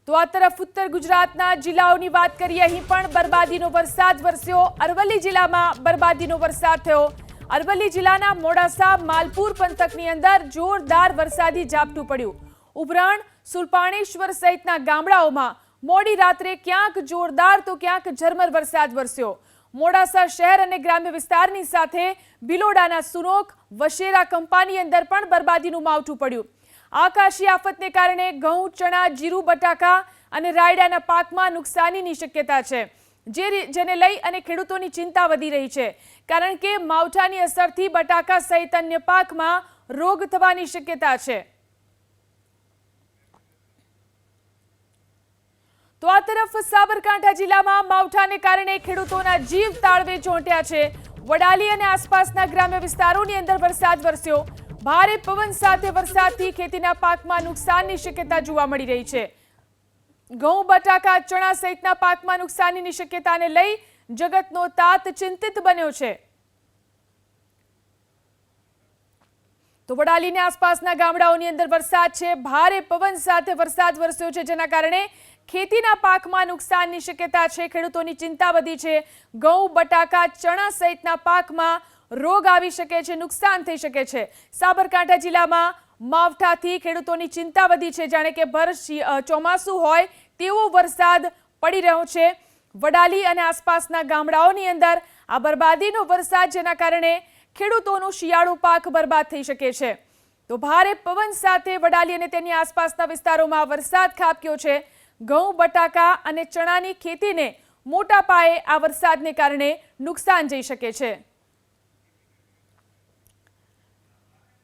તો આ તરફ ઉત્તર ગુજરાતના જિલ્લાઓની વાત કરીએ, અહીં પણ બરબાદીનો વરસાદ વરસ્યો। અરવલ્લી જિલ્લામાં બરબાદીનો વરસાદ થયો। અરવલ્લી જિલ્લાના મોડાસા માલપુર પંથકની અંદર જોરદાર વરસાદી ઝાપટું પડ્યું। ઉભરાણ, સુલપાણેશ્વર સહિતના ગામડાઓમાં મોડી રાત્રે ક્યાંક જોરદાર તો ક્યાંક ઝરમર વરસાદ વરસ્યો। મોડાસા શહેર અને ગ્રામ્ય વિસ્તારની સાથે ભિલોડાના સુનોક, વશેરા કંપાની અંદર પણ બરબાદીનું માવઠું પડ્યું। આકાશી આફતને કારણે ઘઉં, ચણા, જીરું, બટાકા અને રાયડાના પાકમાં નુકસાનીની શક્યતા છે, જેને લઈ અને ખેડૂતોની ચિંતા વધી રહી છે, કારણ કે માવઠાની અસરથી બટાકા સહિત અન્ય પાકમાં રોગ થવાની શક્યતા છે। તો આ તરફ સાબરકાંઠા જિલ્લામાં માવઠાને કારણે ખેડૂતોના જીવ તાળવે ચોંટ્યા છે। વડાલી અને આસપાસના ગ્રામ્ય વિસ્તારોની અંદર વરસાદ વરસ્યો। ભારે પવન સાથે વરસાદથી ખેતીના પાકમાં નુકસાનની શક્યતા જોવા મળી રહી છે। ઘઉં, બટાકા, ચણા સહિતના પાકમાં નુકસાનીની શક્યતાને લઈ જગતનો તાત ચિંતિત બન્યો છે। તો વડાલીની આસપાસના ગામડાઓની અંદર વરસાદ છે। ભારે પવન સાથે વરસાદ વરસ્યો છે, જેના કારણે ખેતીના પાકમાં નુકસાનની શક્યતા છે। ખેડૂતોની ચિંતા વધી છે। ઘઉં, બટાકા, ચણા સહિતના પાકમાં રોગ આવી શકે છે, નુકસાન થઈ શકે છે। સાબરકાંઠા જિલ્લામાં માવઠાથી ખેડૂતોની ચિંતા વધી છે, જાણે કે ભર ચોમાસું હોય તેવો વરસાદ પડી રહ્યો છે। વડાલી અને આસપાસના ગામડાઓની અંદર આ બરબાદીનો વરસાદ, જેના કારણે ખેડૂતોનો શિયાળુ પાક બરબાદ થઈ શકે છે। તો ભારે પવન સાથે વડાલી અને તેની આસપાસના વિસ્તારોમાં વરસાદ ખાબક્યો છે। ઘઉં, બટાકા અને ચણાની ખેતીને મોટા પાયે આ વરસાદને કારણે નુકસાન જઈ શકે છે।